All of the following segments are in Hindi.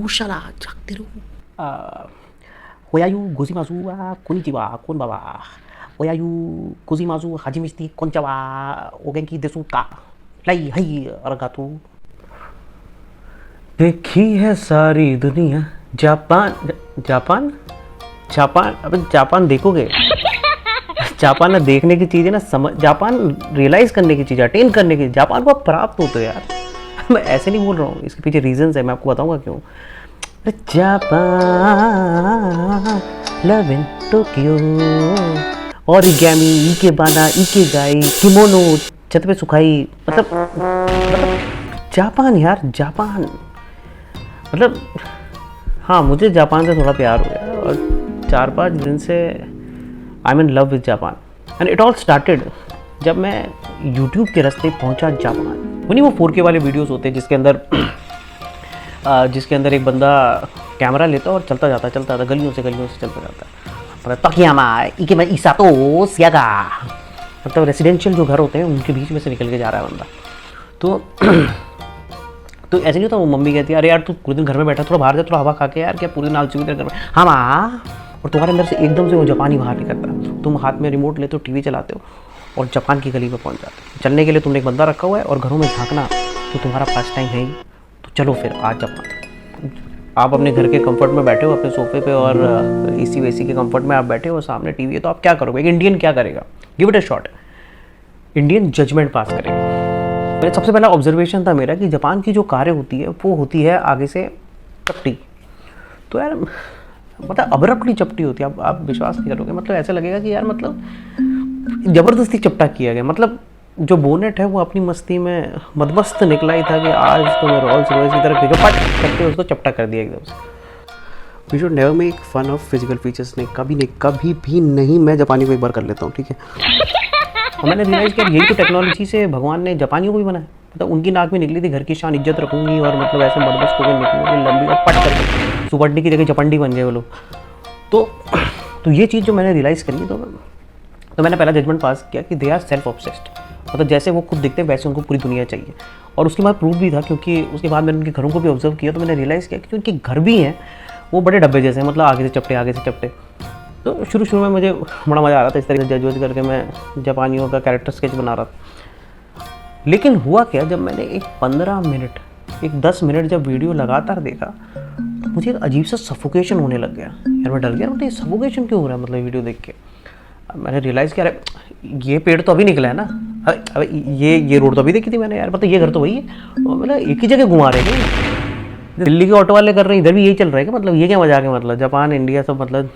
शाला जागते रहो। ओयायू गोजिमाजू कोनिचिवा कोन बाबा ओयायू गोजिमाजू हाजिमिस्ती कोनचावा ओगेंकी देसुका लाई हई अरगातू। देखी है सारी दुनिया जापान जापान जापान। अब जापान देखोगे जापान ना देखने की चीज़ है ना, समझ जापान रियलाइज़ करने की चीज़, अटेन करने की। जापान को आप प्राप्त होते हो यार। मैं ऐसे नहीं बोल रहा हूँ, इसके पीछे रीजंस है, मैं आपको बताऊंगा क्यों। Japan love in Tokyo origami ikebana ikigai kimono छत पे सुखाई। मतलब जापान यार, जापान मतलब हाँ, मुझे जापान से थोड़ा प्यार हो गया और 4-5 दिन से I am in love with Japan. And it all started जब मैं यूट्यूब के रास्ते पहुंचा जापान। वो नहीं, वो 4K वाले वीडियोस होते हैं जिसके अंदर एक बंदा कैमरा लेता और चलता जाता गलियों से चलता जाता है। तकियामा इके मैं इसातो सियागा, मतलब रेसिडेंशियल जो घर होते हैं उनके बीच में से निकल के जा रहा है बंदा। तो ऐसे नहीं होता। वो मम्मी कहती है अरे यार तू पूरे दिन घर में बैठा, थोड़ा बाहर जा, थोड़ा हवा खा के यार, क्या पूरे दिन आलसी तेरे घर में। हाँ माँ। और तुम्हारे अंदर से एकदम से वो जापानी बाहर निकलता। तुम हाथ में रिमोट लेते हो, टीवी चलाते हो और जापान की गली में पहुंच जाते हो। चलने के लिए तुमने एक बंदा रखा हुआ है और घरों में झांकना तो तुम्हारा फर्स्ट टाइम है ही। तो चलो फिर आज जापान। आप अपने घर के कंफर्ट में बैठे हो अपने सोफे पे और एसी वेसी के कंफर्ट में आप बैठे हो, सामने टीवी है, तो आप क्या करोगे? एक इंडियन क्या करेगा? Give it a shot. Indian judgment pass करेगा। सबसे पहला ऑब्जर्वेशन था मेरा कि जापान की जो कारें होती है वो होती है आगे से चपटी। तो यार मतलब अब्रप्टली चपटी होती है। आप विश्वास नहीं करोगे, मतलब ऐसा लगेगा कि यार मतलब ज़बरदस्ती चपटा किया गया। मतलब जो बोनेट है वो अपनी मस्ती में मदमस्त निकला ही था कि आज तो मैं रोल्स रॉयस की तरफ पट करके उसको चपटा कर दिया एकदम से। We should never make fun of physical features. नहीं, कभी भी नहीं। मैं जापानी को एक बार कर लेता हूँ, ठीक है। और मैंने रियलाइज़ किया यही तो टेक्नोलॉजी से भगवान ने जापानियों को भी बनाया। मतलब उनकी नाक में निकली थी घर की शान इज्जत रखूंगी और मतलब ऐसे मदमस्त होकर निकलूंगी लंबी और पट करके सुपड़ने की जगह चपंडी बन गए वो लोग। तो ये चीज़ जो मैंने रियलाइज़ करी तो मैंने पहला जजमेंट पास किया कि दे आर सेल्फ ऑब्सेस्ड। मतलब जैसे वो खुद दिखते हैं वैसे उनको पूरी दुनिया चाहिए। और उसके बाद प्रूफ भी था, क्योंकि उसके बाद मैंने उनके घरों को भी ऑब्जर्व किया तो मैंने रियलाइज़ किया कि उनके घर भी हैं वो बड़े डब्बे जैसे हैं, मतलब आगे से चपटे। तो शुरू में मुझे बड़ा मज़ा आ रहा था इस तरीके से जज करके मैं जापानियों का कैरेक्टर स्केच बना रहा था। लेकिन हुआ क्या, जब मैंने एक 15 मिनट 10 मिनट जब वीडियो लगातार देखा तो मुझे एक अजीब सा सफोकेशन होने लग गया। यार मैं डर गया, मतलब ये सफोकेशन क्यों हो रहा है मतलब वीडियो देख के। मैंने रियलाइज़ किया अरे ये पेड़ तो अभी निकला है ना, अरे ये रोड तो अभी देखी थी मैंने यार, मतलब ये घर तो वही है। मतलब एक ही जगह घुमा रहे हैं। दिल्ली के ऑटो वाले कर रहे हैं, इधर भी यही चल रहा है क्या? मतलब ये क्या मजाक है? मतलब जापान इंडिया सब मतलब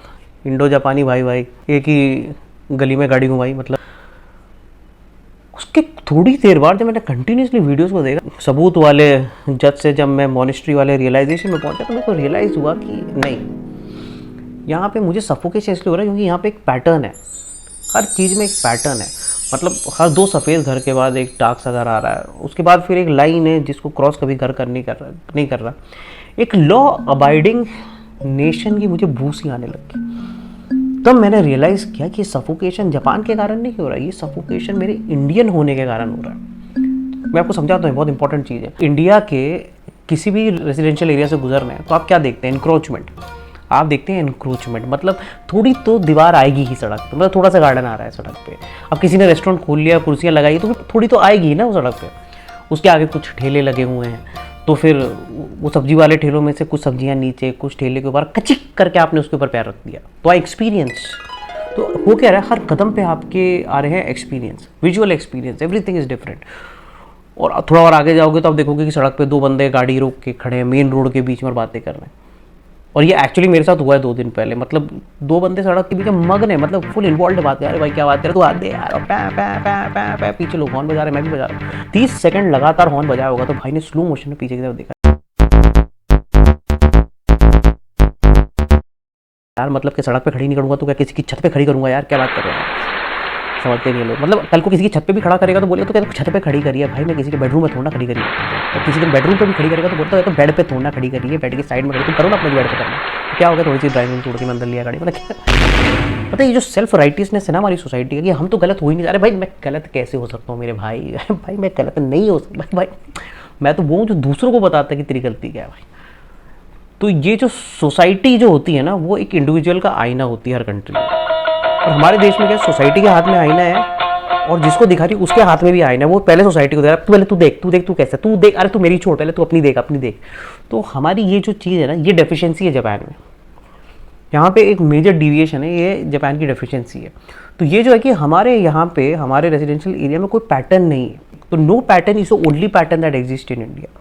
इंडो जापानी भाई एक ही गली में गाड़ी घुमाई। मतलब उसके थोड़ी देर बाद जब मैंने कंटिन्यूसली वीडियोस को देखा सबूत वाले जज से, जब मैं मॉनेस्ट्री वाले रियलाइजेशन में पहुंचा तो मेरे को रियलाइज़ हुआ कि नहीं, यहाँ पे मुझे सफोकेशन इसलिए हो रहा है क्योंकि यहाँ पे एक पैटर्न है। हर चीज़ में एक पैटर्न है। मतलब हर 2 सफ़ेद घर के बाद एक डार्क सा घर आ रहा है, उसके बाद फिर एक लाइन है जिसको क्रॉस कभी घर नहीं कर रहा। एक लॉ अबाइडिंग नेशन की मुझे भूसी आने लगी। तब मैंने रियलाइज़ किया कि सफोकेशन जापान के कारण नहीं हो रहा है, ये सफोकेशन मेरे इंडियन होने के कारण हो रहा है। मैं आपको समझाता हूँ, बहुत इंपॉर्टेंट चीज़ है। इंडिया के किसी भी रेजिडेंशियल एरिया से गुजरना है तो आप क्या देखते हैं? इंक्रोचमेंट। आप देखते हैं इंक्रोचमेंट, मतलब थोड़ी तो दीवार आएगी ही सड़क पे, मतलब थोड़ा सा गार्डन आ रहा है सड़क पे। अब किसी ने रेस्टोरेंट खोल लिया, कुर्सियाँ लगाई तो थोड़ी तो आएगी ना वो सड़क पे। उसके आगे कुछ ठेले लगे हुए हैं तो फिर वो सब्जी वाले ठेलों में से कुछ सब्जियां नीचे, कुछ ठेले के ऊपर कचिक करके आपने उसके ऊपर पैर रख दिया तो एक्सपीरियंस। तो वो क्या रहा है, हर कदम पे आपके आ रहे हैं experience, visual experience, everything is different. और थोड़ा और आगे जाओगे तो आप देखोगे कि सड़क पे 2 बंदे गाड़ी रोक के खड़े हैं मेन रोड के बीच में और बातें कर रहे हैं। और ये एक्चुअली मेरे साथ हुआ है 2 दिन पहले। मतलब 2 बंदे सड़क के बीच में मगन है, मतलब फुल इन्वॉल्व बात है। अरे भाई क्या बात कर, तू हाथ दे यार, पै पीछे लोग हॉर्न बजा रहे, मैं भी बजा रहा हूँ। 30 सेकंड लगातार हॉर्न बजाया होगा तो भाई ने स्लो मोशन में पीछे की तरफ देखा। यार मतलब कि सड़क पे खड़ी नहीं करूंगा तो क्या किसी की छत पे खड़ी करूंगा यार, क्या बात कर रहे हो। समझते नहीं है लोग। मतलब कल को किसी की छत पे भी खड़ा करेगा तो बोलेगा तो क्या छत पे खड़ी करी है भाई, मैं किसी के बेडरूम में थोड़ा ना खड़ी करी है। और किसी के बेडरूम पे भी खड़ी करेगा तो बोलता है तो बेड पे थोड़ा ना खड़ी करी है, बेड की साइड में खड़ी, तुम करो ना अपने बेड पे करना। तो क्या हो गया, थोड़ी सी ड्राइंग रूम छोड़ के मैं अंदर लिया गाड़ी, मतलब क्या। पता है ये जो सेल्फ राइटियसनेस है ना हमारी सोसाइटी का, कि हम तो गलत हो ही नहीं जा रहे। भाई मैं गलत कैसे हो सकता हूँ मेरे भाई, भाई मैं गलत नहीं हो सकता भाई, मैं तो वो हूँ जो दूसरों को बताता है कि तेरी गलती क्या है भाई। तो ये जो सोसाइटी जो होती है ना, वो एक इंडिविजुअल का आईना होती है हर कंट्री में। और हमारे देश में क्या, सोसाइटी के हाथ में आईना है और जिसको दिखा रही उसके हाथ में भी आईना है। वो पहले सोसाइटी को दे रहा है, पहले तू देख तू कैसा, तू देख, अरे तू मेरी छोड़, पहले तू अपनी देख। तो हमारी ये जो चीज़ है ना, ये डेफिशिएंसी है जापान में। यहाँ पे एक मेजर डिविएशन है, ये जापान की डेफिशिएंसी है। तो ये जो है कि हमारे यहाँ पे हमारे रेजिडेंशियल एरिया में कोई पैटर्न नहीं है। तो no pattern is the only pattern that exist in India.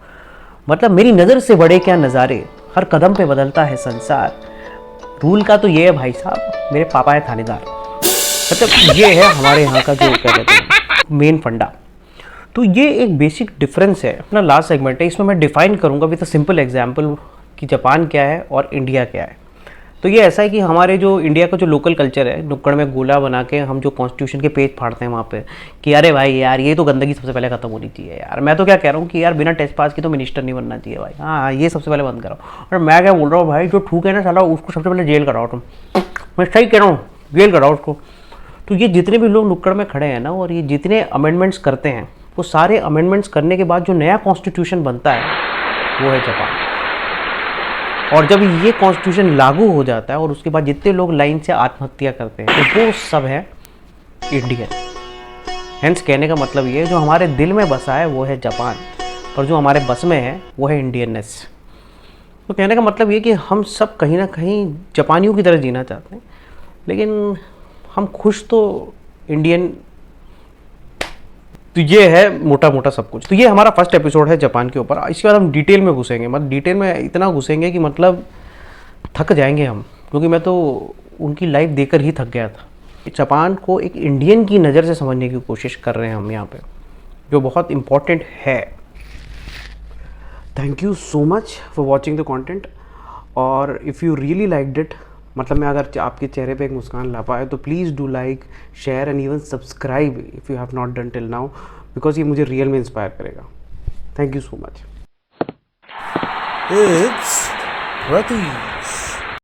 मतलब मेरी नज़र से बड़े क्या नज़ारे, हर कदम पे बदलता है संसार। रूल का तो ये है भाई साहब, मेरे पापा है थानेदार। मतलब ये है हमारे यहाँ का जो क्या कहते हैं मेन फंडा। तो ये एक बेसिक डिफरेंस है। अपना लास्ट सेगमेंट है, इसमें मैं डिफाइन करूँगा विद अ सिंपल एग्जाम्पल कि जापान क्या है और इंडिया क्या है। तो ये ऐसा है कि हमारे जो इंडिया का जो लोकल कल्चर है, नुक्कड़ में गोला बना के हम जो कॉन्स्टिट्यूशन के पेज फाड़ते हैं वहाँ पे, कि अरे भाई यार ये तो गंदगी सबसे पहले खत्म होनी चाहिए यार। मैं तो क्या कह रहा हूँ कि यार बिना टेस्ट पास की तो मिनिस्टर नहीं बनना चाहिए भाई, हाँ ये सबसे पहले बंद कराओ। और मैं क्या बोल रहा हूँ भाई, जो ठूक है ना साला उसको सबसे पहले जेल कराओ तुम, मैं सही कह रहा हूँ, जेल कराओ उसको। तो ये जितने भी लोग नुक्कड़ में खड़े हैं ना, और ये जितने अमेंडमेंट्स करते हैं, वो सारे अमेंडमेंट्स करने के बाद जो नया कॉन्स्टिट्यूशन बनता है वो है जापान। और जब ये कॉन्स्टिट्यूशन लागू हो जाता है और उसके बाद जितने लोग लाइन से आत्महत्या करते हैं तो वो सब है इंडियन। हेंस कहने का मतलब ये है, जो हमारे दिल में बसा है वो है जापान, और जो हमारे बस में है वो है इंडियननेस। तो कहने का मतलब ये कि हम सब कहीं ना कहीं जापानियों की तरह जीना चाहते हैं, लेकिन हम खुश तो इंडियन। तो ये है मोटा मोटा सब कुछ। तो ये हमारा फर्स्ट एपिसोड है जापान के ऊपर। इसके बाद हम डिटेल में घुसेंगे, मतलब डिटेल में इतना घुसेंगे कि मतलब थक जाएंगे हम, क्योंकि मैं तो उनकी लाइफ देखकर ही थक गया था। जापान को एक इंडियन की नज़र से समझने की कोशिश कर रहे हैं हम यहाँ पे, जो बहुत इम्पॉर्टेंट है। Thank you so much for watching the content. और if you really liked it, मतलब मैं अगर आपके चेहरे पे एक मुस्कान ला पाए, तो please do like, share and even subscribe if you have not done till now, because ये मुझे रियल में इंस्पायर करेगा। Thank you so much. It's Pradeep.